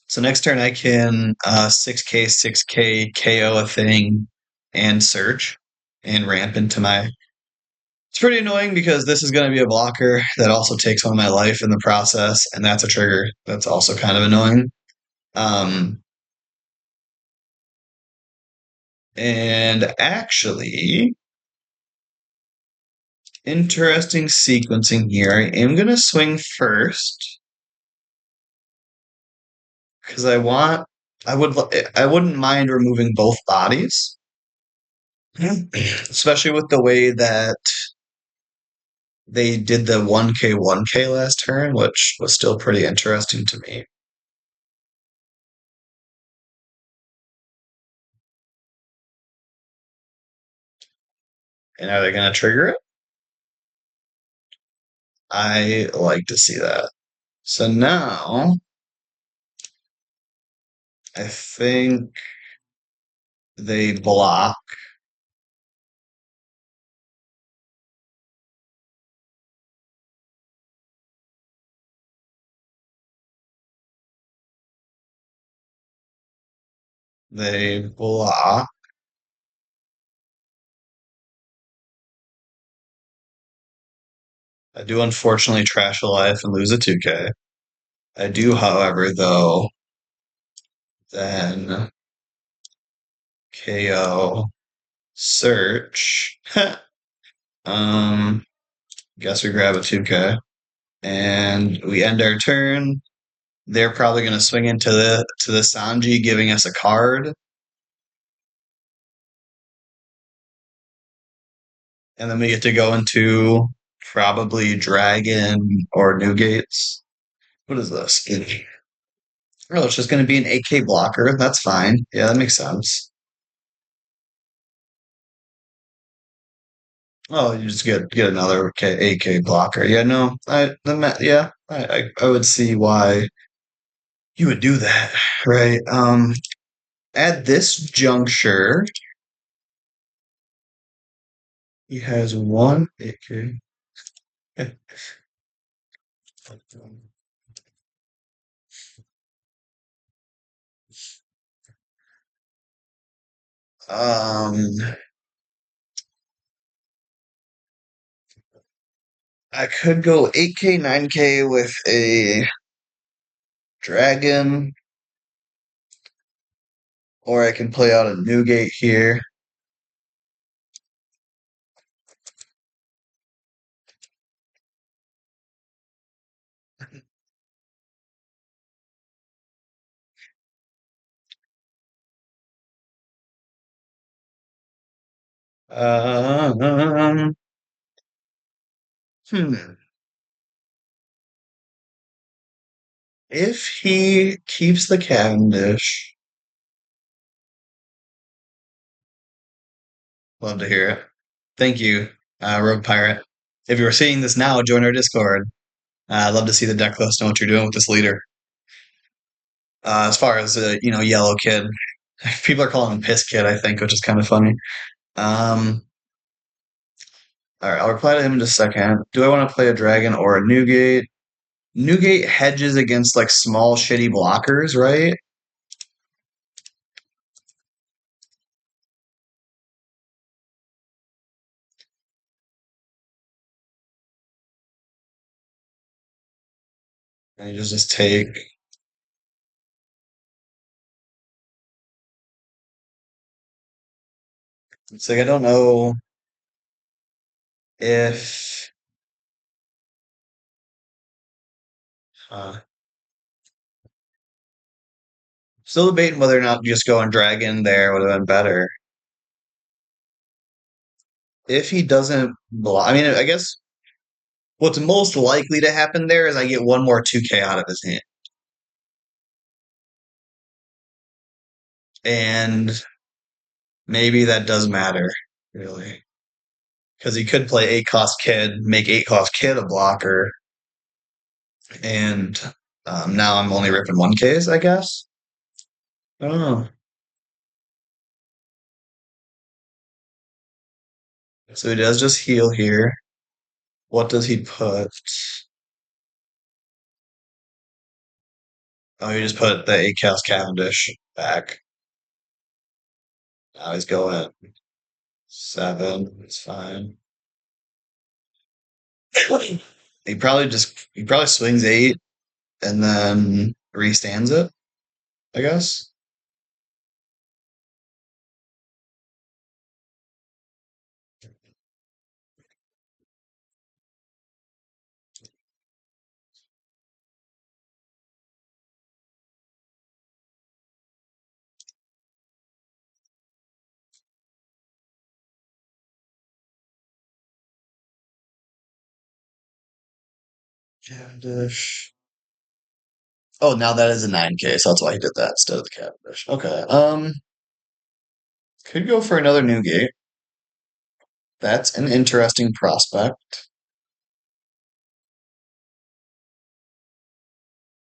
So next turn I can 6K KO a thing and search and ramp into my. It's pretty annoying because this is going to be a blocker that also takes one of my life in the process, and that's a trigger that's also kind of annoying. Um, and actually, interesting sequencing here. I am going to swing first because I wouldn't mind removing both bodies, especially with the way that they did the 1K last turn, which was still pretty interesting to me. And are they going to trigger it? I like to see that. So now I think they block. They block. I do unfortunately trash a life and lose a 2K. I do, however, though, then KO search. um, guess we grab a 2K and we end our turn. They're probably going to swing into the Sanji, giving us a card, and then we get to go into probably Dragon or Newgates. What is this? Oh, it's just going to be an AK blocker. That's fine. Yeah, that makes sense. Oh, you just get another AK blocker. Yeah, no, I would see why you would do that, right? At this juncture, he has one AK. Um, I could go 8K, 9K with a dragon, or I can play out a Newgate here. Um, hmm. If he keeps the Cavendish, love to hear it. Thank you, Rogue Pirate. If you're seeing this now, join our Discord. I'd love to see the deck list, know what you're doing with this leader. As far as Yellow Kid, people are calling him Piss Kid, I think, which is kind of funny. Um, all right, I'll reply to him in just a second. Do I want to play a dragon or a Newgate? Newgate hedges against like small shitty blockers, right? And you just take. It's like I don't know if uh, still debating whether or not just going dragon there would have been better. If he doesn't block, I mean, I guess what's most likely to happen there is I get one more 2K out of his hand. And maybe that does matter, really. Because he could play 8 cost kid, make 8 cost kid a blocker, and now I'm only ripping 1Ks, I guess. I don't know. So he does just heal here. What does he put? Oh, he just put the 8 cast Cavendish back. Now he's going 7. It's fine. He probably swings 8 and then restands it, I guess. Cavendish. Oh, now that is a 9K, so that's why he did that instead of the Cavendish. Okay. Could go for another Newgate. That's an interesting prospect.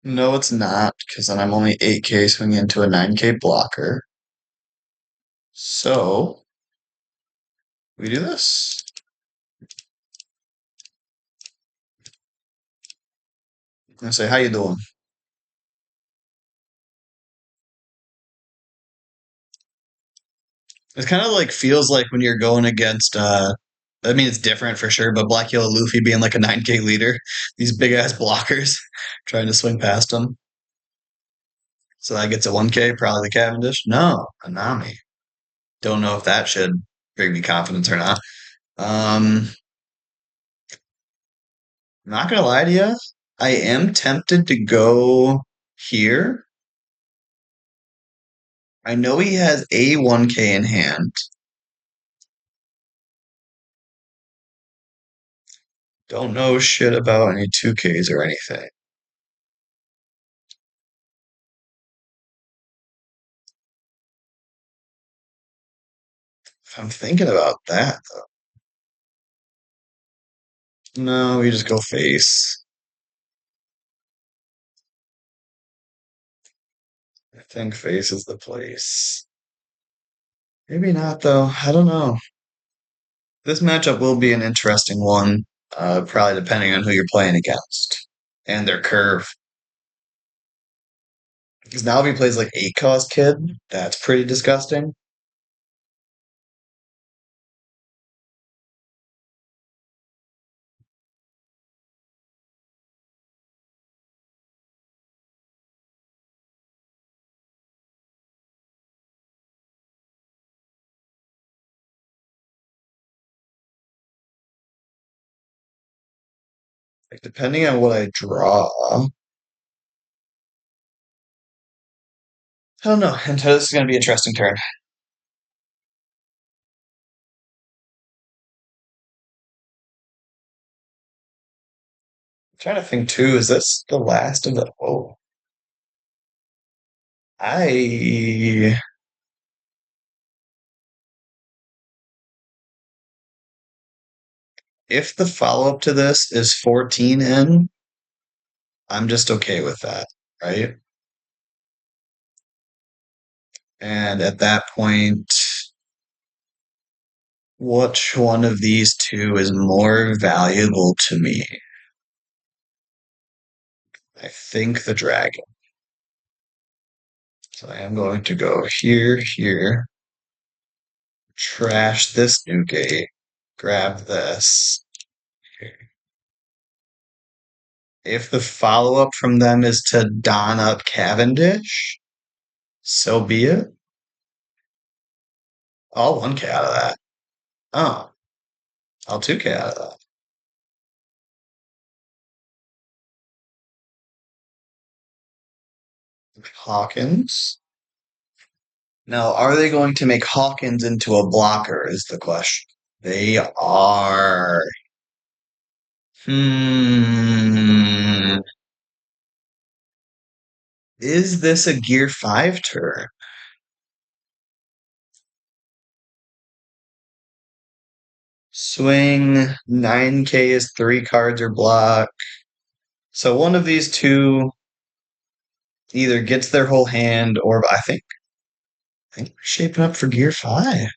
No, it's not, because then I'm only 8K swinging into a 9K blocker. So we do this. I say, how you doing? It kind of like feels like when you're going against I mean it's different for sure, but Black Yellow Luffy being like a 9K leader, these big ass blockers trying to swing past him. So that gets a 1K, probably the Cavendish. No, Anami. Don't know if that should bring me confidence or not. Um, not gonna lie to you, I am tempted to go here. I know he has a 1K in hand. Don't know shit about any 2Ks or anything. If I'm thinking about that, though. No, we just go face. I think face is the place. Maybe not, though. I don't know. This matchup will be an interesting one, probably depending on who you're playing against and their curve. Because now if he plays like 8 cost kid, that's pretty disgusting. Like, depending on what I draw, I don't know. And this is going to be an interesting turn. I'm trying to think too, is this the last of the. Oh, I. If the follow up to this is 14N, I'm just okay with that, right? And at that point, which one of these two is more valuable to me? I think the dragon. So I am going to go here, here, trash this new gate, grab this. If the follow up from them is to don up Cavendish, so be it. I'll 1K out of that. Oh, I'll 2K out of that. Hawkins. Now, are they going to make Hawkins into a blocker is the question. They are. Hmm. Is this a Gear 5 turn? Swing 9K is 3 cards or block. So one of these two either gets their whole hand or I think we're shaping up for Gear 5.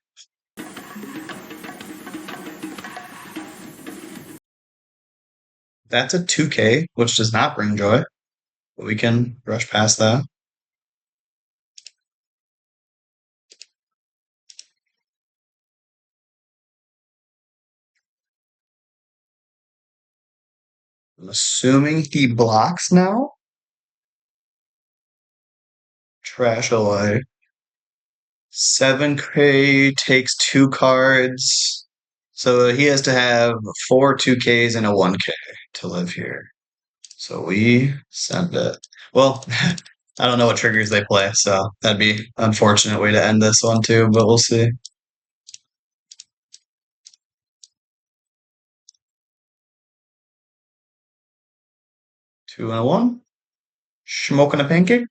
That's a 2K, which does not bring joy. But we can rush past that. I'm assuming he blocks now. Trash away. 7K takes 2 cards. So he has to have 4 2Ks and a 1K to live here. So we send it. Well, I don't know what triggers they play, so that'd be an unfortunate way to end this one too, but we'll see. 2 and a 1. Smoking a pancake.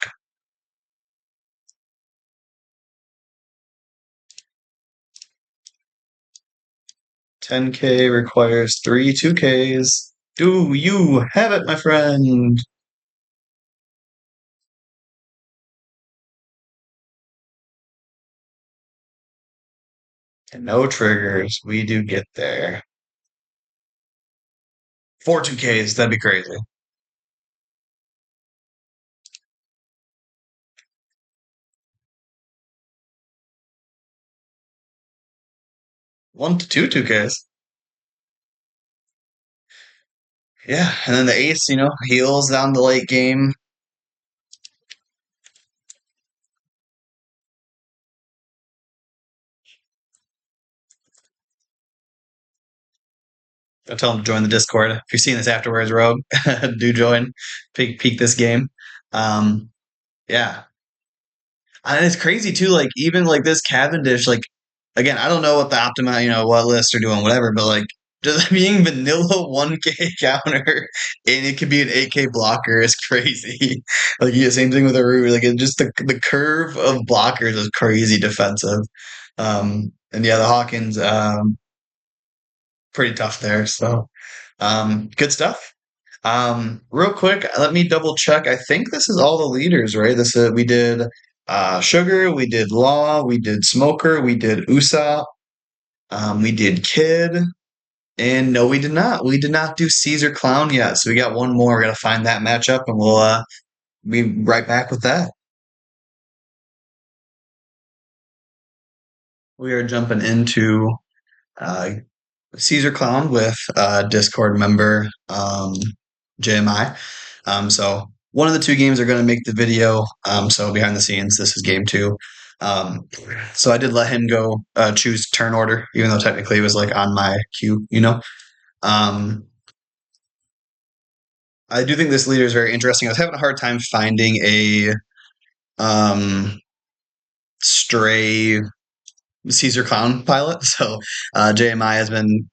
10K requires 3 2Ks. Do you have it, my friend? And no triggers. We do get there. 4 2Ks. That'd be crazy. One to 2 2Ks. Yeah, and then the ace, heals down the late game. I'll tell him to join the Discord. If you're seeing this afterwards, Rogue, do join. Peek this game. Yeah, and it's crazy too. Like even like this Cavendish, like again, I don't know what the optima, what lists are doing, whatever. But like just being vanilla 1K counter and it could be an 8K blocker is crazy. Like yeah, same thing with Aru. Like it just the curve of blockers is crazy defensive. And yeah, the Hawkins pretty tough there. So good stuff. Real quick, let me double check. I think this is all the leaders, right? This we did Sugar, we did Law, we did Smoker, we did Usopp, we did Kid, and no, we did not. We did not do Caesar Clown yet. So we got one more. We got to find that matchup, and we'll be right back with that. We are jumping into uh, Caesar Clown with Discord member JMI. So one of the two games are going to make the video. So behind the scenes, this is game 2. Um, so I did let him go choose turn order, even though technically it was like on my queue. Um, I do think this leader is very interesting. I was having a hard time finding a stray Caesar Clown pilot. So JMI has been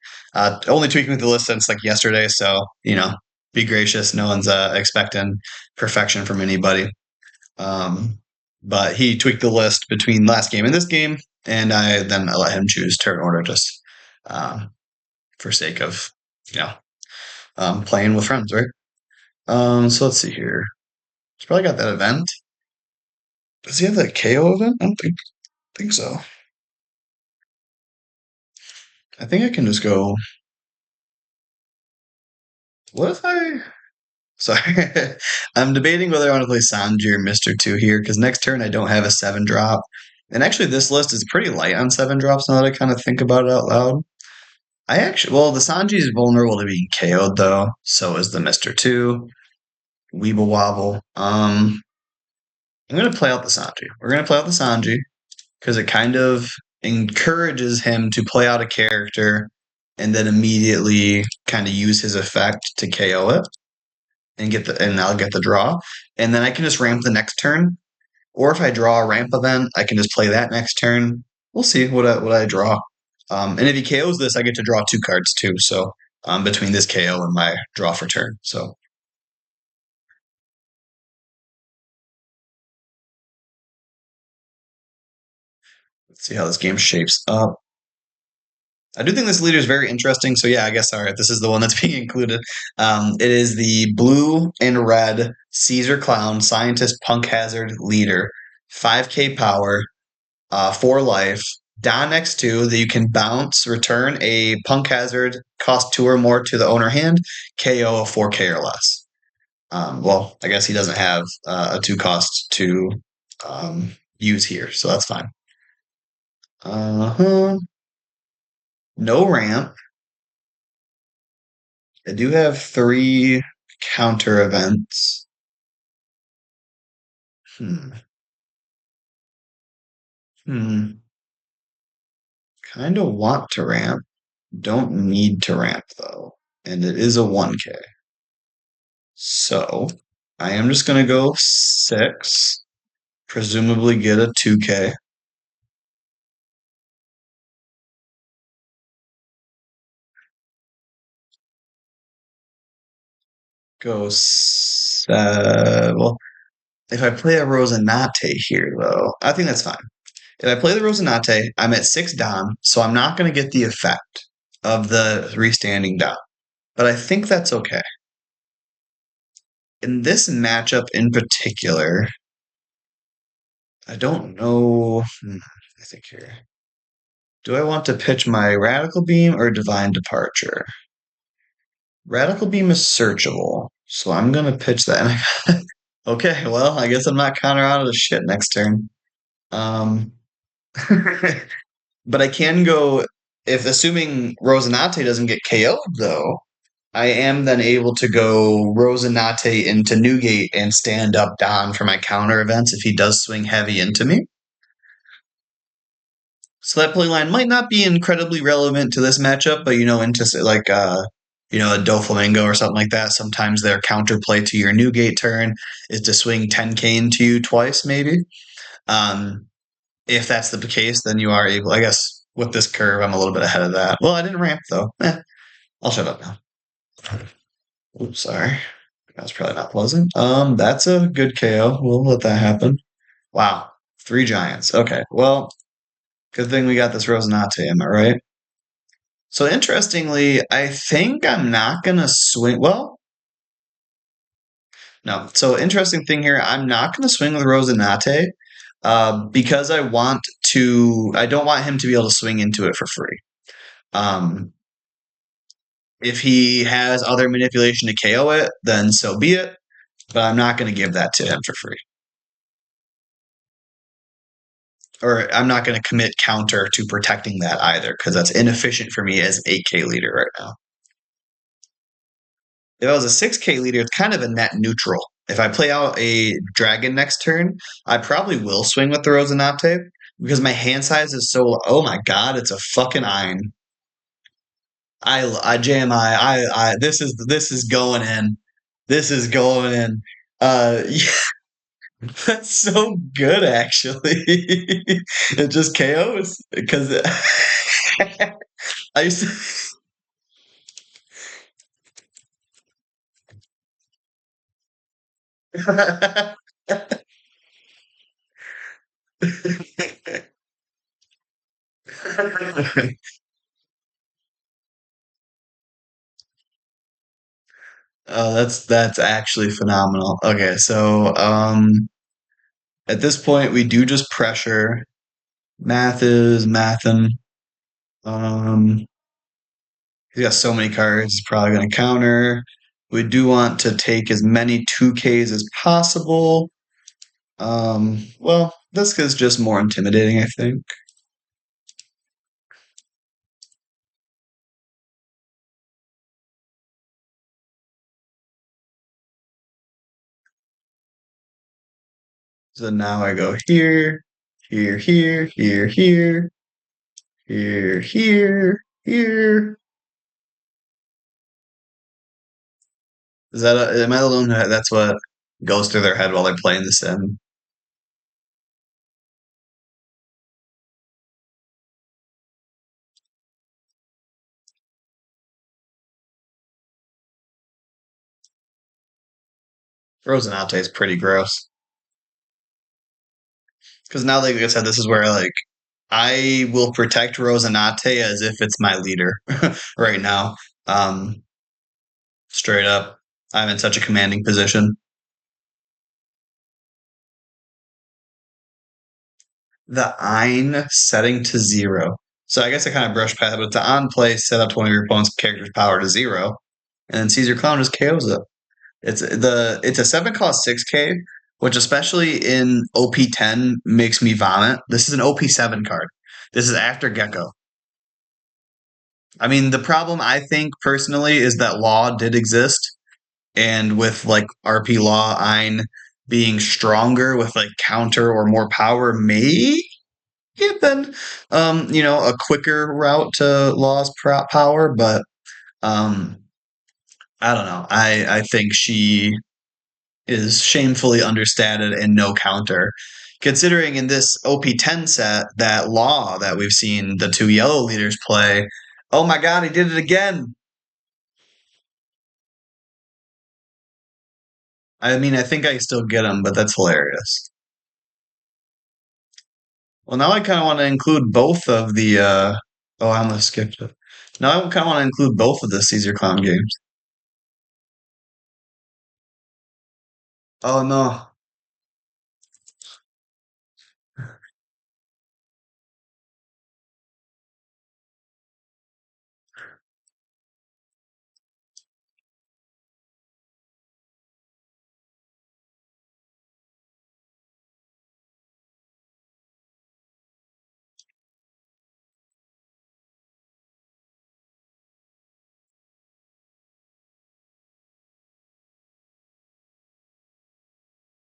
only tweaking the list since like yesterday. So be gracious. No one's expecting perfection from anybody. But he tweaked the list between last game and this game, and I let him choose turn order just for sake of playing with friends, right? So let's see here. He's probably got that event. Does he have that KO event? I don't think so. I think I can just go. What if I? Sorry, I'm debating whether I want to play Sanji or Mister Two here because next turn I don't have a 7 drop, and actually this list is pretty light on 7 drops now that I kind of think about it out loud. The Sanji is vulnerable to being KO'd though. So is the Mister Two. Weeble Wobble. I'm gonna play out the Sanji. We're gonna play out the Sanji because it kind of encourages him to play out a character and then immediately kind of use his effect to KO it and I'll get the draw. And then I can just ramp the next turn. Or if I draw a ramp event, I can just play that next turn. We'll see what I draw. And if he KOs this, I get to draw 2 cards too. So between this KO and my draw for turn. So let's see how this game shapes up. I do think this leader is very interesting. So yeah, I guess all right, this is the one that's being included. It is the blue and red Caesar Clown Scientist Punk Hazard leader, 5K power, 4 life. Don X2 that you can bounce, return a Punk Hazard, cost 2 or more to the owner hand, KO a 4K or less. Well, I guess he doesn't have a 2 cost to use here, so that's fine. Uh-huh. No ramp. I do have 3 counter events. Hmm. Hmm. Kind of want to ramp. Don't need to ramp though. And it is a 1K. So I am just going to go 6. Presumably get a 2K. Go well, if I play a Rosinante here, though, I think that's fine. If I play the Rosinante, I'm at 6 down, so I'm not going to get the effect of the restanding down. But I think that's okay. In this matchup in particular, I don't know. I think here. Do I want to pitch my Radical Beam or Divine Departure? Radical Beam is searchable, so I'm going to pitch that. Okay, well, I guess I'm not counter out of the shit next turn. Um, but I can go if assuming Rosinante doesn't get KO'd though, I am then able to go Rosinante into Newgate and stand up Don for my counter events if he does swing heavy into me. So that play line might not be incredibly relevant to this matchup, but into like a Doflamingo or something like that. Sometimes their counterplay to your Newgate turn is to swing 10K into you twice, maybe. Um, if that's the case, then you are able. I guess with this curve, I'm a little bit ahead of that. Well, I didn't ramp though. I'll shut up now. Oops, sorry. That's probably not pleasant. That's a good KO. We'll let that happen. Wow, 3 giants. Okay, well, good thing we got this Rosinante. Am I right? So interestingly, I think I'm not gonna swing. Well, no. So interesting thing here, I'm not gonna swing with Rosinante because I want to. I don't want him to be able to swing into it for free. Um, if he has other manipulation to KO it, then so be it. But I'm not going to give that to him for free. Or I'm not going to commit counter to protecting that either, because that's inefficient for me as an 8K leader right now. If I was a 6K leader, it's kind of a net neutral. If I play out a dragon next turn, I probably will swing with the Rosinante because my hand size is so. Oh my god, it's a fucking iron. I JMI. This is going in. This is going in. Yeah, that's so good, actually. It just KOs because I used to. Oh, that's actually phenomenal. Okay, so at this point we do just pressure. Math is mathin'. Um, he's got so many cards. He's probably going to counter. We do want to take as many 2Ks as possible. Well, this is just more intimidating, I think. So now I go here, here, here, here, here. Here, here, here. Is that am I the one that's what goes through their head while they're playing the sim? Rosinante is pretty gross. Because now, like I said, this is where like I will protect Rosinante as if it's my leader right now. Um, Straight up, I'm in such a commanding position. The Ein setting to zero. So I guess I kind of brushed past it, but the on play set up one of your opponent's character's power to zero, and then Caesar Clown just KOs it. It's a 7 cost 6K, which especially in OP10 makes me vomit. This is an OP7 card. This is after Gecko. I mean, the problem I think personally is that Law did exist, and with like RP Law Ein being stronger with like counter or more power, may have been a quicker route to Law's power, but um, I don't know. I think she is shamefully understated and no counter. Considering in this OP10 set, that Law that we've seen the two yellow leaders play, oh my god, he did it again. I mean, I think I still get him, but that's hilarious. Well, now I kind of want to include both of the. Oh, I almost skipped it. Now I kind of want to include both of the Caesar Clown games. Oh no,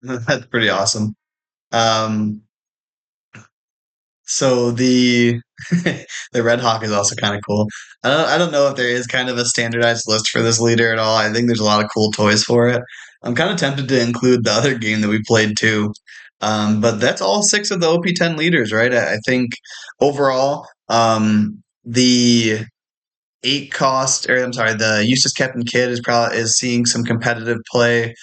that's pretty awesome. Um, So the Red Hawk is also kind of cool. I don't know if there is kind of a standardized list for this leader at all. I think there's a lot of cool toys for it. I'm kind of tempted to include the other game that we played too. But that's all six of the OP10 leaders, right? I think overall, the 8 cost, or I'm sorry, the Eustass Captain Kid is seeing some competitive play.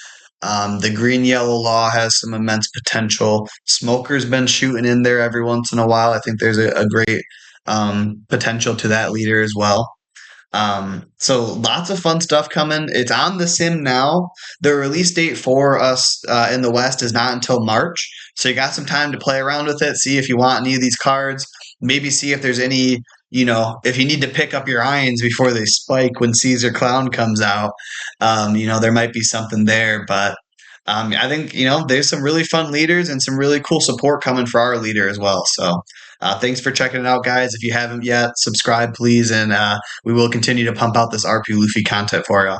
The green yellow law has some immense potential. Smoker's been shooting in there every once in a while. I think there's a great potential to that leader as well. So lots of fun stuff coming. It's on the sim now. The release date for us in the West is not until March. So you got some time to play around with it, see if you want any of these cards, maybe see if there's any, if you need to pick up your irons before they spike when Caesar Clown comes out, there might be something there. But I think, there's some really fun leaders and some really cool support coming for our leader as well. So thanks for checking it out, guys. If you haven't yet, subscribe, please. And we will continue to pump out this RP Luffy content for you.